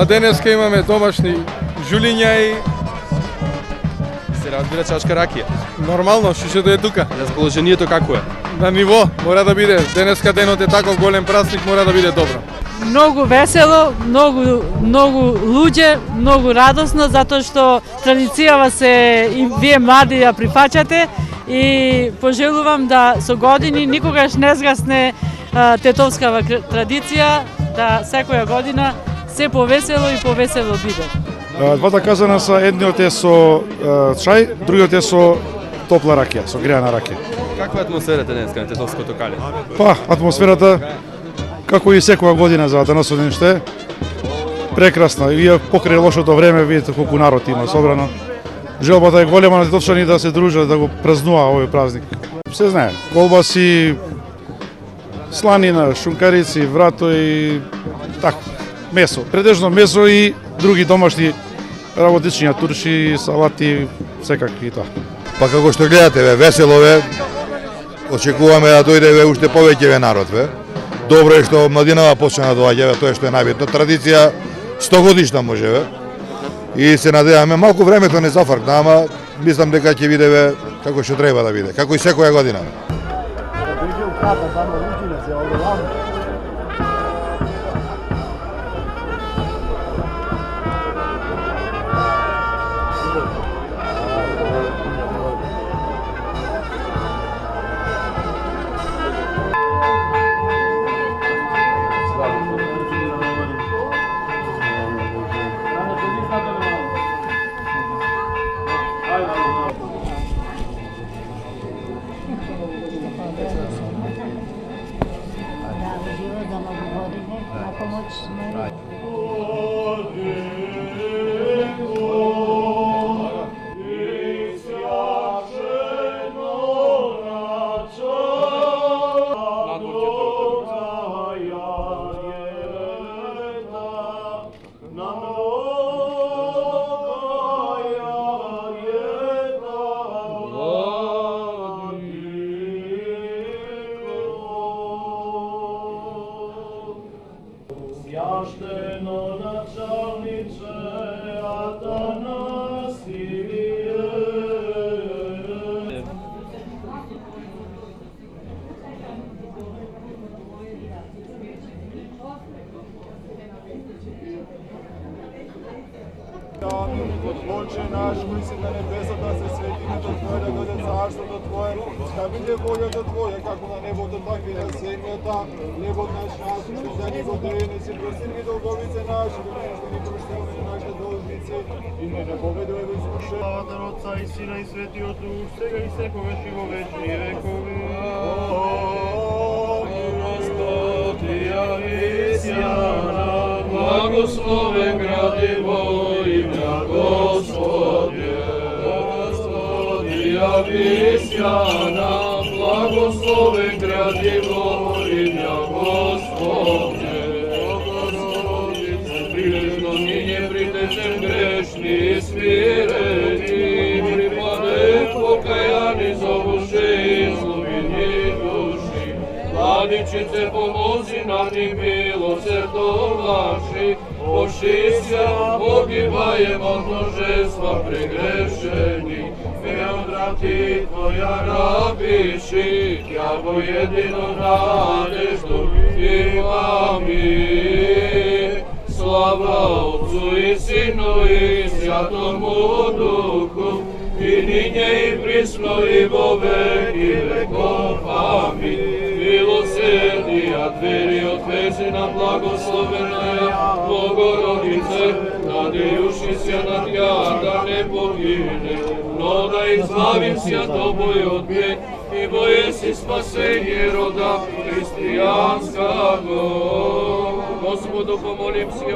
Па денеска имаме домашни жулиња и се разбира чашка ракија. нормално шишето е тука. Расположението како е? На ниво мора да биде. Денеска денот е таков голем празник, мора да биде добро. Многу весело, многу луѓе, многу радосно затоа што традицијава се и вие млади ја прифаќате и пожелувам да со години никогаш не згасне тетовскава традиција, да секоја година се повесело и повесело биде. Двата казана са, едниот е со чај, другиот е со топла ракија, со греана ракија. Каква е атмосферата денеска на тетовското кале? Па, атмосферата како и секоја година за деносот ден што е прекрасна. И покрај лошото време видите колку народ има собрано. Желбата е голема на тетовчани да се дружат, да го празнува овој празник. Се знае, колбаси, сланина, шункарици, врато и така, месо. Предежно месо и други домашни работичња, турши, салати, секакви и тоа. Па како што гледате, весело очекуваме да дојде уште повеќе народ. Добро е што младинава почна да доаѓа, тоа што е најбитно. Традиција 100 годишна може. И се надеваме, малку времето не зафркна, ама мислам дека ќе биде како што треба да биде, како и секоја година. Свяштено началниче Атанасије. Отче наш, кој си на небесата, се свети името Твое, да дојде царството Твое, да биде волјата Твоја, како на небото, така и на земјата. Хлебот наш насушни, да ни го дај, не си прости ги долговице наши, да не ни прости нашите должници, и не поведуваме во искушение. Славата на Отца и Сина и Светиот Дух, сега и секогаш и во вечни векови. Господи, јави сјана, благословен гради во имя Господје. Господи, јави сјана, благословен гради во имя Господје. Богородице, прилежно ниње притечем грешни и смирени, припадем покајани за Боже изгубени души. Владичице, помози нам и милосердовлаши, очисти погибаем от множества прегрешени. Ме одрати Твоја рабиши, Тја во едино надежду имами. Слава Отцу и Сину и Святому Духу, и ниње и присно и во веки веков. Амин. Милосердија двери отвези на благословена Богородице, надејуши се на Тја да не погине, но да избавим се тобој од бед и во еси спасение рода христијанскаго. Господу помолим се,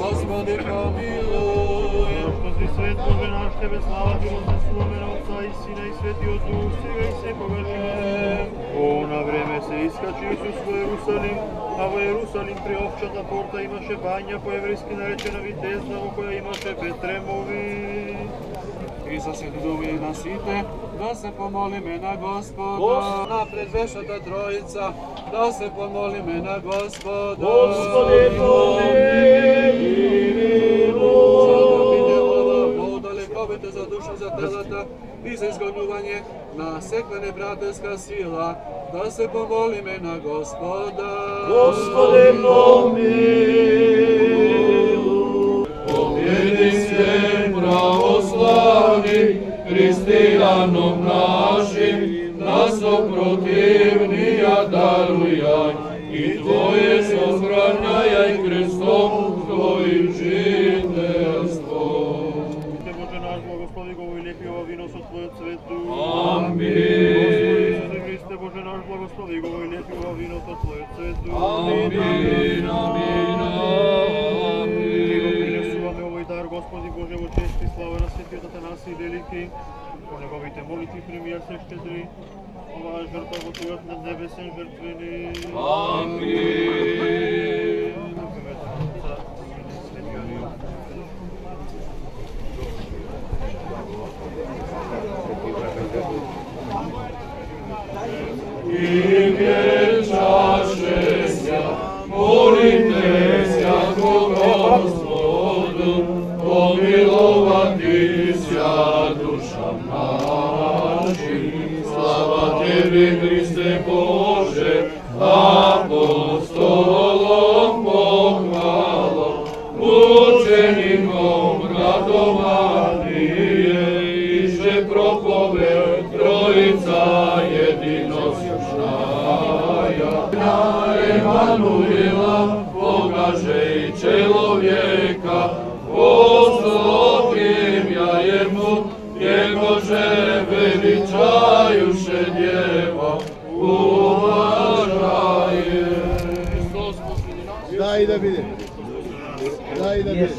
Господи помилуј. Што си свет Боже наш, Тебе слава Ти вознесуваме на Отца и Сина и Светиот Дух, сега и секогаш и на време се искачи Исус во Јерусалим, а во Јерусалим при овчата порта имаше бања по еврејски наречена Витезна, во која имаше 5 тремови. И за се дудови на сите, да се помолиме на Господа. Напред вешата Троица, да се помолиме на Господа. Господи, помилуј. dušu za telata i za izgonjuvanje na sekvene braterska sila, da se pomolime na Gospoda. Gospode, pomiluj. Pobjedi sve pravoslavni, hristijanom našim, nas protivnija darujaj, i Tvoje sozgranjaj krstom Tvojim žitelstvom. Te Bože naš, blagoslovi go i lijepi ova vino sa Tvoje cvetu. Amin. Hriste Bože naš, blagoslovi go i lijepi ova vino sa Tvoje cvetu. Amin, amin, amin. Принесуваме овој дар, Господи Боже, во чест и слава на светиот Атанасий Велики, по неговите молитви примија се щедри, оваа жртва во Твојот наднебесен жртвеник. Амин. Имя чашеся, молите ся Господу, помиловати ся душам нашим. Слава Тебе, Христе Боже, апостолом похвала, мучеником радование, иже проповедь Троица единосущная. На Емануила, Бога же и человека, послохим я ему, Его же величаюше Дева, уважае. Христос Господи нас. Дай да биде. Дай да биде.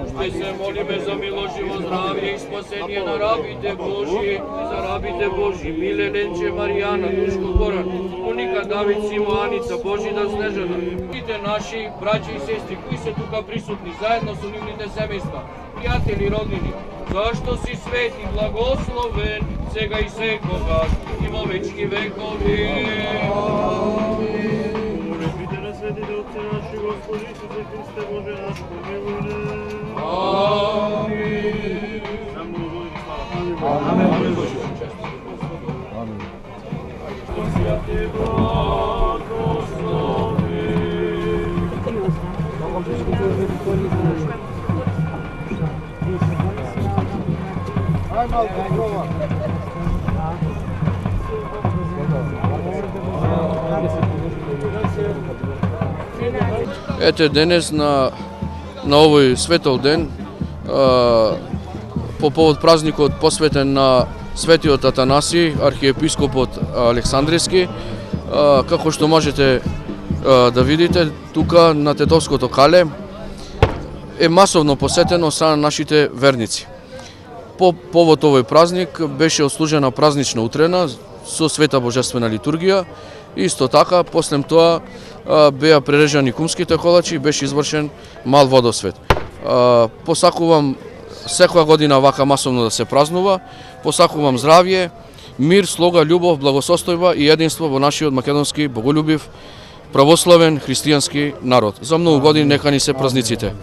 Ще се молиме за милост, живо здравие и спасение на рабите Божии, за рабите Божии, Миле, Ленче, Маријана, Душко, Горан, Уника, Давид, Симо, Аница, Божида, Снежана,ите наши браќа и сестри кои се тука присутни, заедно со нивните семејства, пријатели и роднини, зашто си свет и благословен, сега и секогаш, и во вечни векови. Молитвите на светите Отце наши, Господи Исусе Христе Боже наш, помилуј нас. Амин. Нам многу и слава. Амин. Святи Ай, малко, прова. Ете денес на овој светол ден по повод празникот посветен на светиот Атанасий, архиепископот Александриски, како што можете да видите тука на Тетовското кале е масовно посетено од страна на нашите верници. По повод овој празник беше отслужена празнична утрена со света божествена литургија. Исто така, после тоа беа прережани кумските колачи и беше извршен мал водосвет. Посакувам секоја година вака масовно да се празнува. Посакувам здравје, мир, слога, љубов, благосостојба и единство во нашиот македонски боголюбив, православен христијански народ. За многу години нека ни се празниците.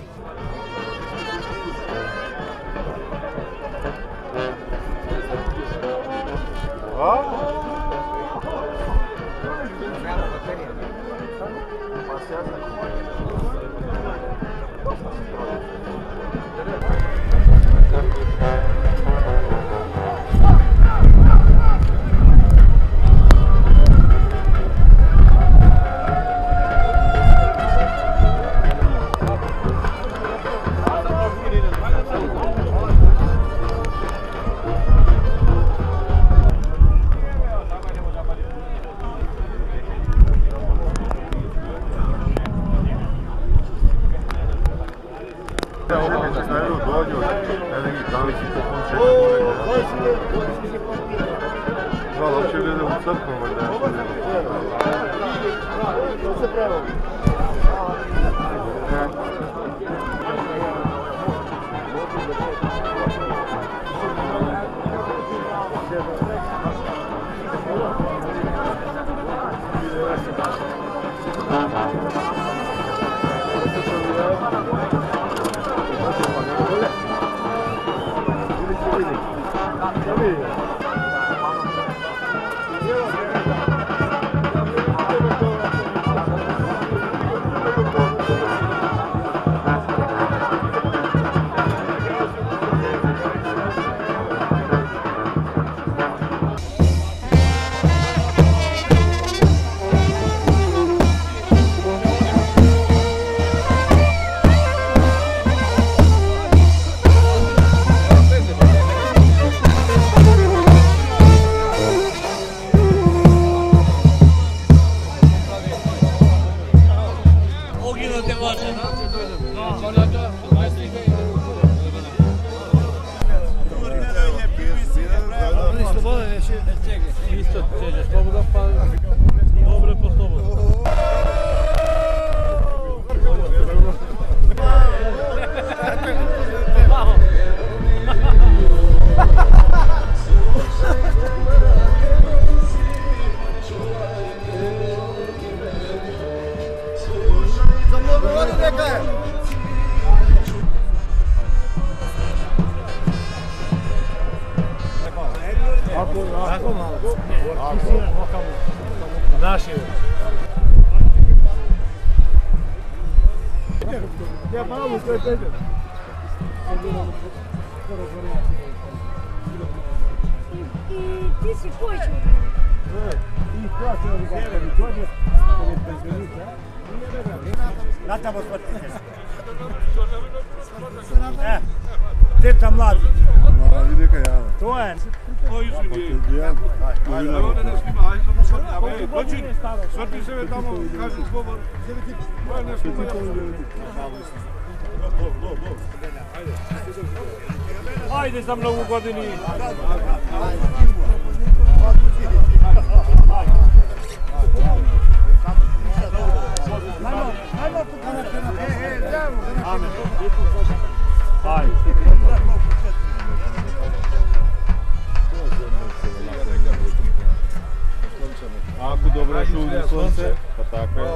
Ti si koji Natamo smrtite. Djeca mladi. Vidi kaj ja. To je. Svrti se tamo, kažu zgovor. Ajde za mnogu godini. Ako dobro šugi sunce, pa tako je.